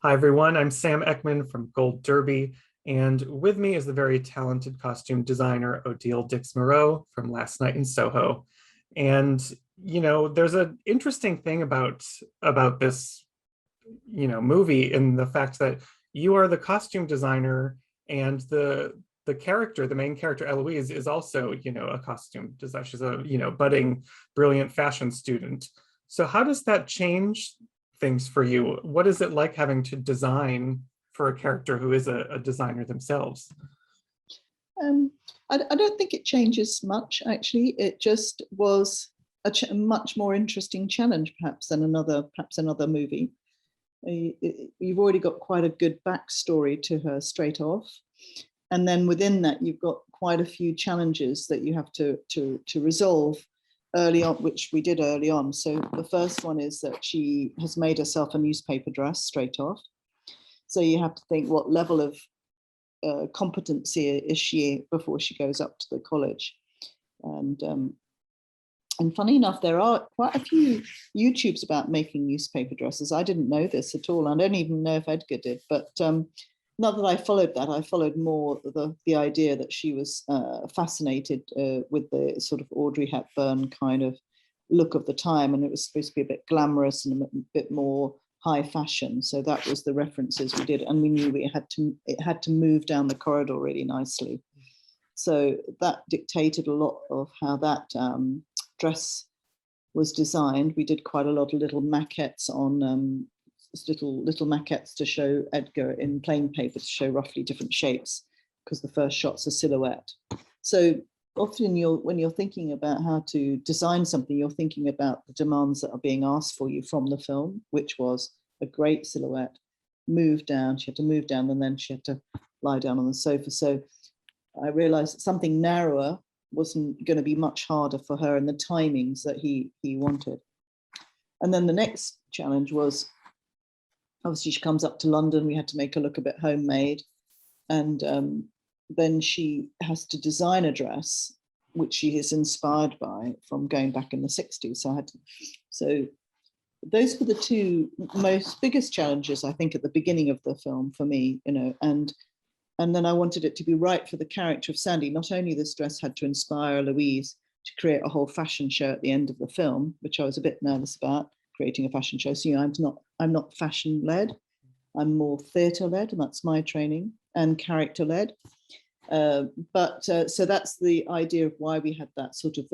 Hi, everyone. I'm Sam Eckmann from Gold Derby, and with me is the very talented costume designer Odile Dicks-Mireaux from Last Night in Soho. And there's an interesting thing about this, movie in the fact that you are the costume designer, and the character, the main character Eloise, is also, a costume designer. She's a, budding, brilliant fashion student. So how does that change things for you? What is it like having to design for a character who is a designer themselves? I don't think it changes much, actually. It just was a much more interesting challenge, perhaps another movie. You've already got quite a good backstory to her straight off, and then within that, you've got quite a few challenges that you have to resolve early on, which we did early on. So the first one is that she has made herself a newspaper dress straight off. So you have to think, what level of competency is she before she goes up to the college? And funny enough, there are quite a few YouTubes about making newspaper dresses. I didn't know this at all. I don't even know if Edgar did, but not that I followed that. I followed more the idea that she was fascinated with the sort of Audrey Hepburn kind of look of the time, and it was supposed to be a bit glamorous and a bit more high fashion. So that was the references we did, and we knew it had to move down the corridor really nicely. So that dictated a lot of how that dress was designed. We did quite a lot of little maquettes on little maquettes to show Edgar in plain paper to show roughly different shapes, because the first shot's a silhouette. So often when you're thinking about how to design something, you're thinking about the demands that are being asked for you from the film, which was a great silhouette, move down. She had to move down, and then she had to lie down on the sofa. So I realized that something narrower wasn't going to be much harder for her, and the timings that he wanted. And then the next challenge was, obviously she comes up to London, we had to make her look a bit homemade, and then she has to design a dress which she is inspired by from going back in the 60s. So those were the two most biggest challenges, I think, at the beginning of the film for me, and then I wanted it to be right for the character of Sandy. Not only this dress had to inspire Louise to create a whole fashion show at the end of the film, which I was a bit nervous about, creating a fashion show. So, I'm not fashion led. I'm more theatre led, and that's my training, and character led. So that's the idea of why we had that sort of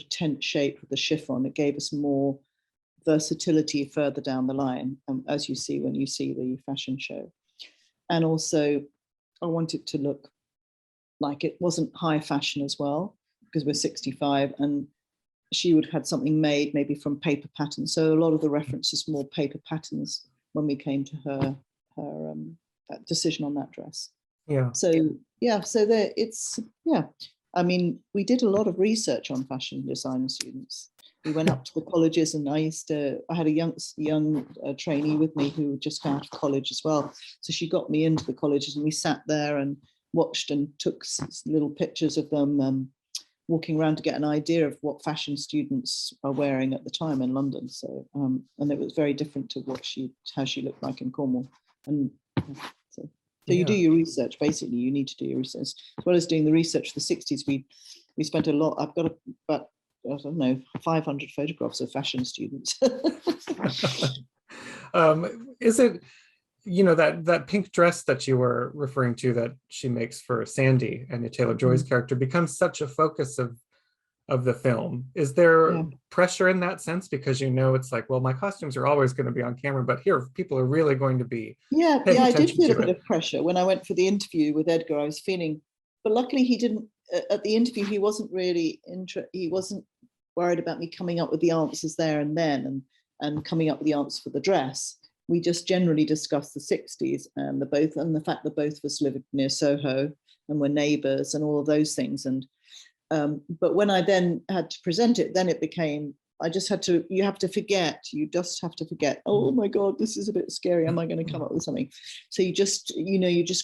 tent shape with the chiffon. It gave us more versatility further down the line, as you see when you see the fashion show. And also, I want it to look like it wasn't high fashion as well, because we're 65, and she would have had something made maybe from paper patterns. So a lot of the references more paper patterns when we came to her that decision on that dress. Yeah. So there I mean, we did a lot of research on fashion design students. We went up to the colleges, and I had a young trainee with me who just got out of college as well. So she got me into the colleges, and we sat there and watched and took little pictures of them walking around to get an idea of what fashion students are wearing at the time in London. So and it was very different to how she looked like in Cornwall. And so you do your research. Basically, you need to do your research as well as doing the research for the 60s. We spent a lot. I've got about, I don't know, 500 photographs of fashion students. Is it, that pink dress that you were referring to that she makes for Sandy, Anya Taylor-Joy's character, becomes such a focus of the film? Is there pressure in that sense? Because it's like, well, my costumes are always going to be on camera, but here people are really going to be paying I did attention feel a to bit of pressure when I went for the interview with Edgar. I was feeling, but luckily he didn't. At the interview, he wasn't really he wasn't worried about me coming up with the answers there and then, and coming up with the answer for the dress. We just generally discussed the 60s and the fact that both of us lived near Soho and were neighbours and all of those things. And but when I then had to present it, then it became, you just have to forget, oh my God, this is a bit scary. Am I going to come up with something? So you just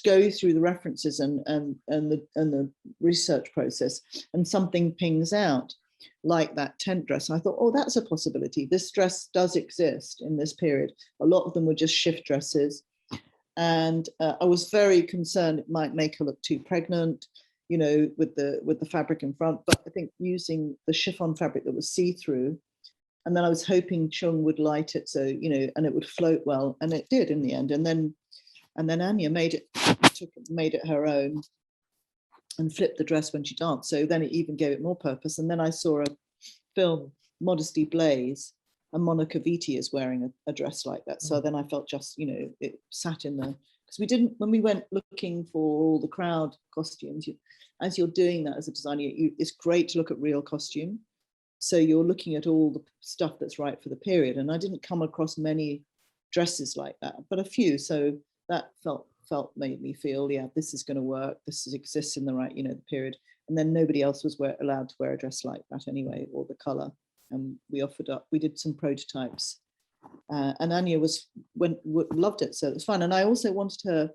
go through the references and the research process, and something pings out. like that tent dress. I thought, oh, that's a possibility. This dress does exist in this period. A lot of them were just shift dresses. And I was very concerned it might make her look too pregnant, you know, with the fabric in front. But I think using the chiffon fabric that was see-through, and then I was hoping Chung would light it so, you know, and it would float well, and it did in the end. And then Anya made it her own and flipped the dress when she danced. So then it even gave it more purpose. And then I saw a film, Modesty Blaze, and Monica Vitti is wearing a dress like that. So then I felt just, you know, it sat in the, because we didn't, when we went looking for all the crowd costumes, as you're doing that as a designer, it's great to look at real costume. So you're looking at all the stuff that's right for the period. And I didn't come across many dresses like that, but a few. So that made me feel, yeah, this is going to work. This exists in the right, you know, the period. And then nobody else was allowed to wear a dress like that anyway, or the color. And we did some prototypes, and Anya loved it, so it was fun. And I also wanted her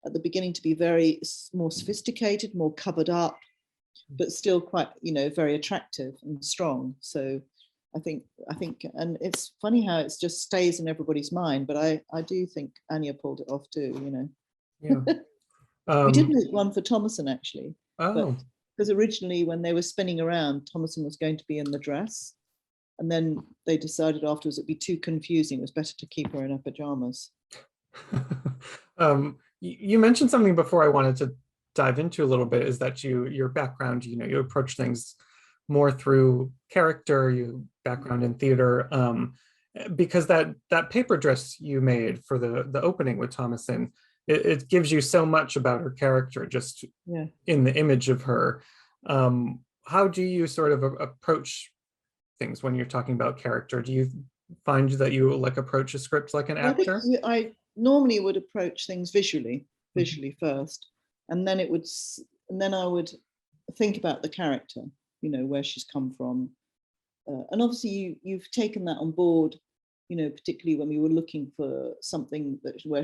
at the beginning to be very more sophisticated, more covered up, but still quite, you know, very attractive and strong. So I think, and it's funny how it just stays in everybody's mind, but I do think Anya pulled it off too, you know. Yeah. We did make one for Thomasin actually, oh. because originally when they were spinning around, Thomasin was going to be in the dress. And then they decided afterwards it'd be too confusing. It was better to keep her in her pajamas. You mentioned something before I wanted to dive into a little bit, is that your background, you know, you approach things more through character, your background in theater, because that paper dress you made for the opening with Thomasin, it gives you so much about her character just in the image of her. How do you sort of approach things when you're talking about character? Do you find that you like approach a script like an actor? I normally would approach things visually first, and then I would think about the character, you know, where she's come from, and obviously you've taken that on board, you know, particularly when we were looking for something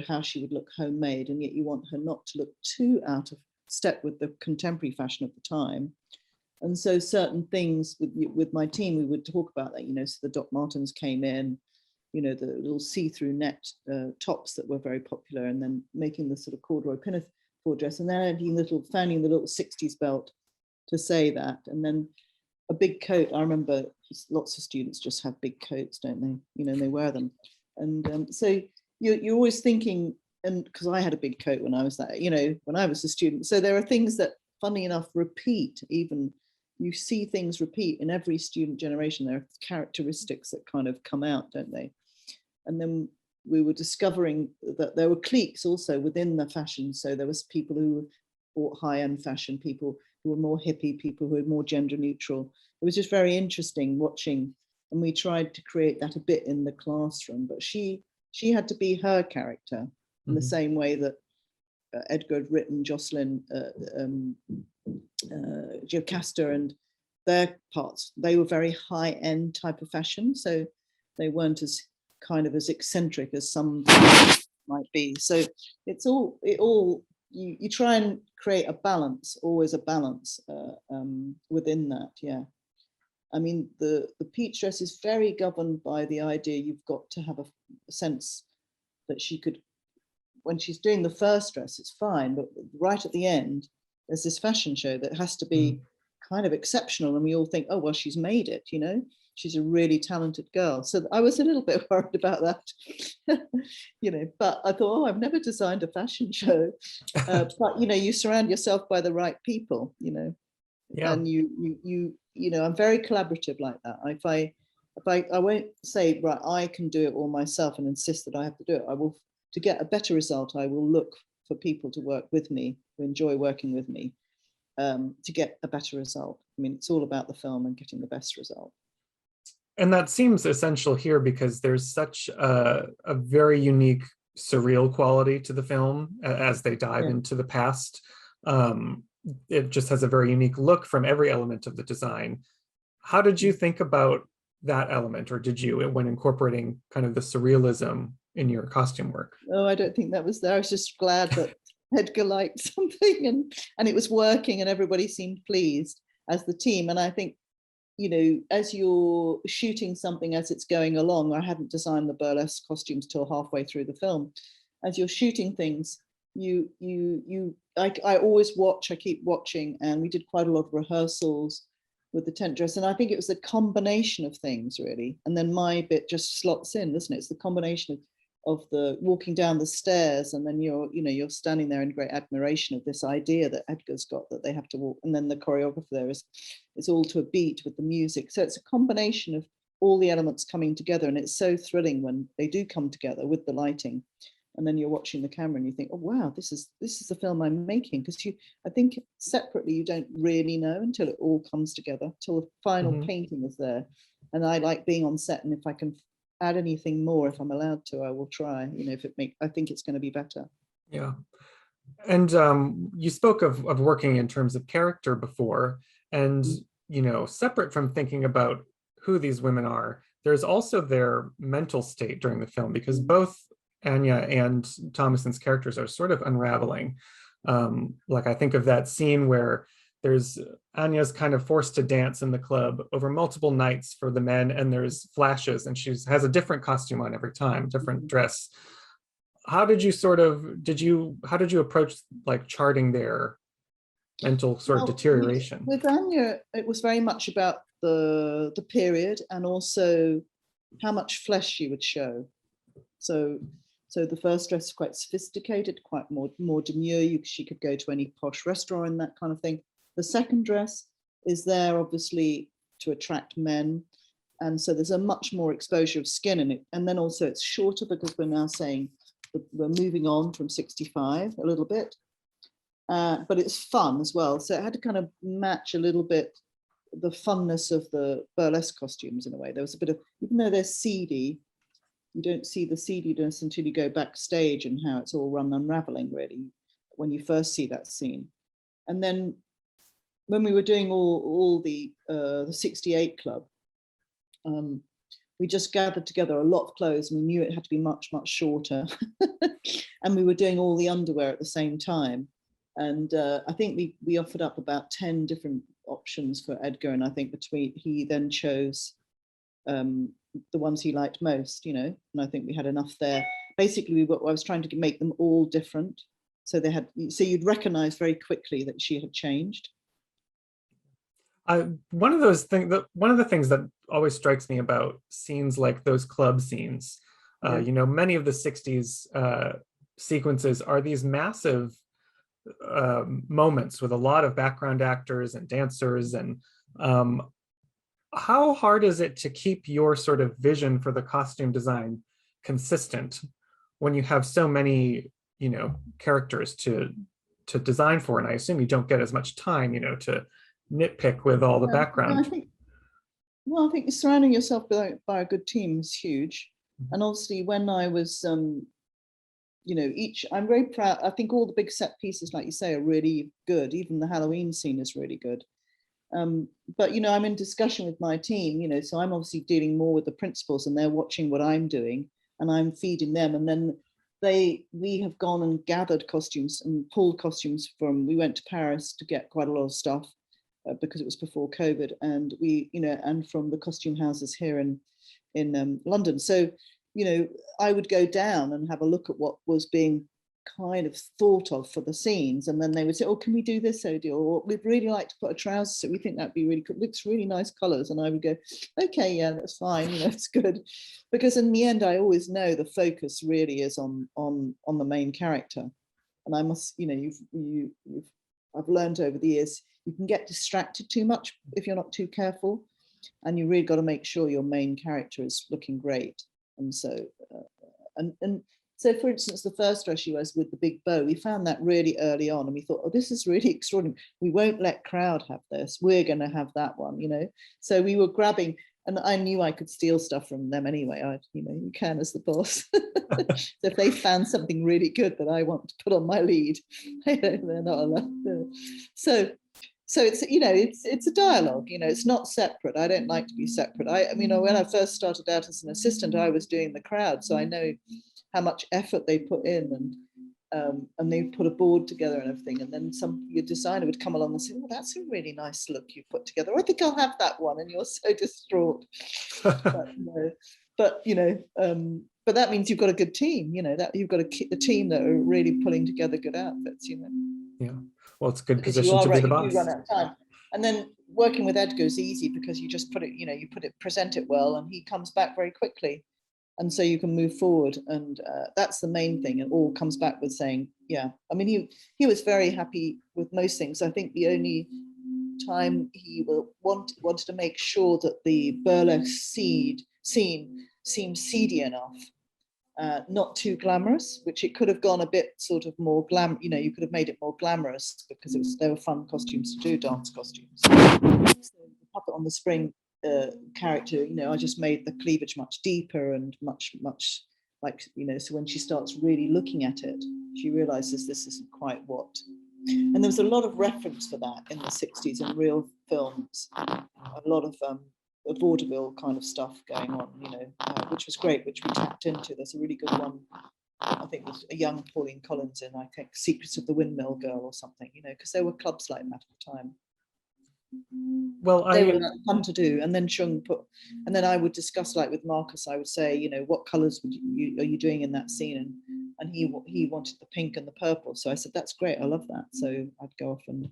how she would look homemade, and yet you want her not to look too out of step with the contemporary fashion of the time. And so certain things with my team, we would talk about that, you know, so the Doc Martens came in, you know, the little see-through net tops that were very popular, and then making the sort of corduroy pinafore dress, and then finding the little 60s belt to say that. And then a big coat. I remember lots of students just have big coats, don't they? You know, and they wear them. And so you're always thinking, and because I had a big coat when I was that, you know, when I was a student. So there are things that, funny enough, repeat. Even you see things repeat in every student generation. There are characteristics that kind of come out, don't they? And then we were discovering that there were cliques also within the fashion. So there was people who bought high-end fashion, people who were more hippie, people who were more gender neutral. It was just very interesting watching, and we tried to create that a bit in the classroom. But she had to be her character in the same way that Edgar had written Jocelyn, Jocasta, and their parts. They were very high-end type of fashion, so they weren't as kind of as eccentric as some might be. So it's all you try and create a balance, always a balance within that. Yeah, I mean the peach dress is very governed by the idea you've got to have a sense that she could, when she's doing the first dress, it's fine, but right at the end, there's this fashion show that has to be kind of exceptional, and we all think, oh well, she's made it, you know, she's a really talented girl. So I was a little bit worried about that, you know, but I thought, oh, I've never designed a fashion show, but you know, you surround yourself by the right people, you know, and you know, I'm very collaborative like that. If I won't say, right, I can do it all myself and insist that I have to do it. I will, to get a better result, I will look for people to work with me, who enjoy working with me, to get a better result. I mean, it's all about the film and getting the best result. And that seems essential here because there's such a very unique surreal quality to the film as they dive into the past. It just has a very unique look from every element of the design. How did you think about that element, or did you, when incorporating kind of the surrealism in your costume work? Oh, I don't think that was there. I was just glad that Edgar liked something and it was working and everybody seemed pleased as the team. And I think you know, as you're shooting something as it's going along, I hadn't designed the burlesque costumes till halfway through the film. As you're shooting things, I always watch, I keep watching, and we did quite a lot of rehearsals with the tent dress. And I think it was a combination of things really. And then my bit just slots in, doesn't it? It's the combination of the walking down the stairs, and then you're standing there in great admiration of this idea that Edgar's got, that they have to walk, and then the choreographer there is all to a beat with the music. So it's a combination of all the elements coming together, and it's so thrilling when they do come together with the lighting. And then you're watching the camera and you think, oh wow, this is the film I'm making. Because I think separately you don't really know until it all comes together, till the final painting is there. And I like being on set, and if I can add anything more, if I'm allowed to, I will try. You know, I think it's going to be better. Yeah. And you spoke of working in terms of character before, and you know, separate from thinking about who these women are, there's also their mental state during the film, because both Anya and Thomasin's characters are sort of unraveling. Like I think of that scene where there's Anya's kind of forced to dance in the club over multiple nights for the men, and there's flashes, and she has a different costume on every time, different dress. How did you approach like charting their mental sort of deterioration? With Anya, it was very much about the period, and also how much flesh she would show. So the first dress is quite sophisticated, quite more demure. She could go to any posh restaurant and that kind of thing. The second dress is there obviously to attract men, and so there's a much more exposure of skin in it. And then also it's shorter because we're now saying we're moving on from 65 a little bit, but it's fun as well. So it had to kind of match a little bit the funness of the burlesque costumes in a way. There was a bit of, even though they're seedy, you don't see the seediness until you go backstage and how it's all run unraveling really when you first see that scene. And then when we were doing all the 68 Club, we just gathered together a lot of clothes, and we knew it had to be much, much shorter. And we were doing all the underwear at the same time. And I think we offered up about 10 different options for Edgar, and I think he then chose the ones he liked most, you know, and I think we had enough there. Basically, I was trying to make them all different, so you'd recognize very quickly that she had changed. One of the things that always strikes me about scenes like those club scenes, you know, many of the 60s sequences are these massive moments with a lot of background actors and dancers, and how hard is it to keep your sort of vision for the costume design consistent when you have so many, you know, characters to design for? And I assume you don't get as much time, you know, to nitpick with all the background. I think surrounding yourself by a good team is huge. And obviously when I was, you know, I'm very proud. I think all the big set pieces, like you say, are really good. Even the Halloween scene is really good. But, you know, I'm in discussion with my team, you know, so I'm obviously dealing more with the principals, and they're watching what I'm doing, and I'm feeding them. And then we have gone and gathered costumes and pulled costumes we went to Paris to get quite a lot of stuff because it was before COVID, and and from the costume houses here in London. So, you know, I would go down and have a look at what was being kind of thought of for the scenes, and then they would say, oh, can we do this, Odile? Or we'd really like to put a trouser, so we think that'd be really good, looks really nice colors. And I would go, okay, yeah, that's fine, you know, it's good. Because in the end, I always know the focus really is on the main character. And I must, you know, I've learned over the years, you can get distracted too much if you're not too careful, and you really got to make sure your main character is looking great. And so so, for instance, the first dress she wears with the big bow, we found that really early on, and we thought, oh, this is really extraordinary. We won't let crowd have this. We're going to have that one, you know. So we were grabbing, and I knew I could steal stuff from them anyway. You know, you can as the boss. So if they found something really good that I want to put on my lead, they're not allowed to. So it's, you know, it's a dialogue, you know, it's not separate. I don't like to be separate. I mean, when I first started out as an assistant, I was doing the crowd, so I know how much effort they put in, and they put a board together and everything, and then your designer would come along and say, "Oh, that's a really nice look you put together. I think I'll have that one," and you're so distraught. But that means you've got a good team. That you've got a team that are really pulling together good outfits. Yeah. Well, it's a good because position to be the boss. You do run out of time, and then working with Edgar is easy because you just present it well, and he comes back very quickly. And so you can move forward, and that's the main thing. It all comes back with saying, yeah. I mean, he was very happy with most things. I think the only time he wanted to make sure that the burlesque scene seemed seedy enough, not too glamorous, which it could have gone a bit sort of more glam. You could have made it more glamorous because they were fun costumes to do, dance costumes. So the puppet on the spring character, I just made the cleavage much deeper and much like, so when she starts really looking at it, she realizes this isn't quite what. And there was a lot of reference for that in the 60s in real films, a lot of vaudeville kind of stuff going on, which was great, which we tapped into. There's a really good one, I think it was a young Pauline Collins in, I think, Secrets of the Windmill Girl or something, because there were clubs like that at the time. Well, they were fun to do, and then and then I would discuss, like with Marcus, I would say, what colours are you doing in that scene, and he wanted the pink and the purple, so I said that's great, I love that. So I'd go off and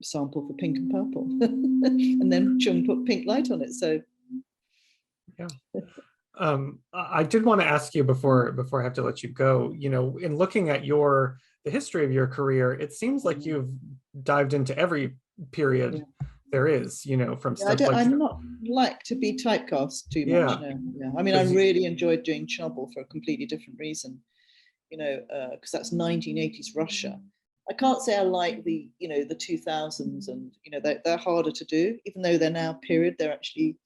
sample for pink and purple, and then Chung put pink light on it. So yeah. I did want to ask you before I have to let you go. In looking at the history of your career, it seems like you've dived into every period there is, from stuff like. I'm not like to be typecast too much. Yeah. I mean, I really enjoyed doing Chernobyl for a completely different reason, because that's 1980s Russia. I can't say I like the 2000s, and they're harder to do, even though they're now period. They're actually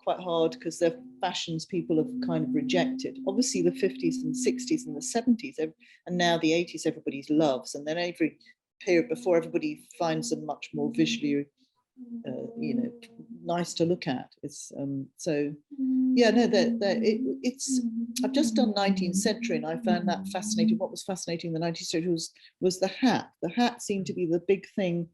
quite hard because they're fashions people have kind of rejected. Obviously, the 50s and 60s and the 70s, and now the 80s, everybody loves, and then every period before, everybody finds them much more visually, nice to look at. It's so yeah, no, it's. I've just done 19th century, and I found that fascinating. What was fascinating in the 19th century was the hat. The hat seemed to be the big thing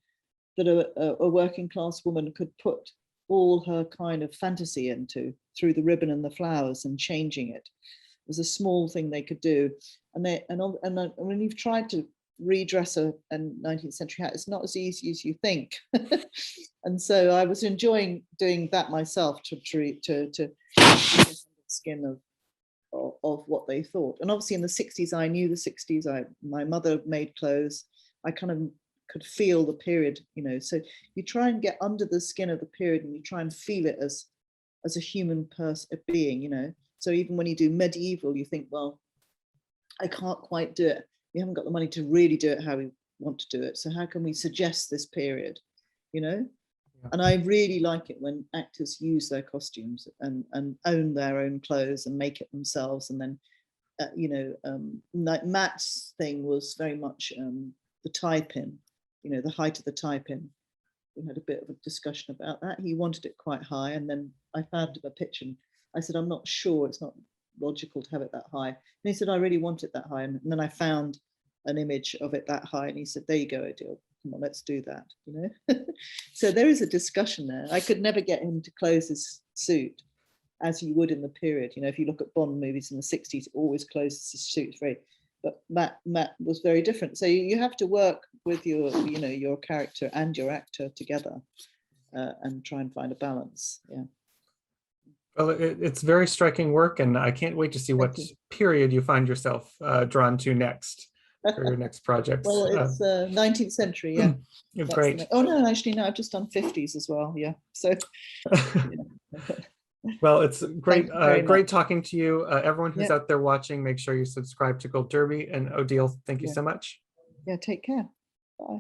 that a working class woman could put all her kind of fantasy into, through the ribbon and the flowers and changing it. It was a small thing they could do, and when you've tried to redress a 19th century hat, it's not as easy as you think. And so I was enjoying doing that myself to the skin of what they thought. And obviously in the 60s, I knew the 60s. My mother made clothes. I kind of could feel the period, so you try and get under the skin of the period, and you try and feel it as a human being, so even when you do medieval, you think, well, I can't quite do it. We haven't got the money to really do it how we want to do it, so how can we suggest this period, Yeah. And I really like it when actors use their costumes and own their own clothes and make it themselves. And then like Matt's thing was very much the tie-pin, the height of the tie-pin. We had a bit of a discussion about that. He wanted it quite high, and then I found him a picture, and I said, I'm not sure, it's not logical to have it that high. And he said, I really want it that high. And then I found an image of it that high, and he said, there you go, Odile, come on, let's do that, So there is a discussion there. I could never get him to close his suit as you would in the period. If you look at Bond movies in the 60s, it always closes his suit very. But Matt was very different. So you have to work with your character and your actor together, and try and find a balance. Yeah. Well, it's very striking work, and I can't wait to see what period you find yourself drawn to next for your next projects. Well, it's 19th century, yeah. It's great. Oh no, actually no, I've just done 50s as well. Yeah. So. Well, it's great, great talking to you. Everyone who's out there watching, make sure you subscribe to Gold Derby. And Odile, thank you so much. Yeah, take care. Bye.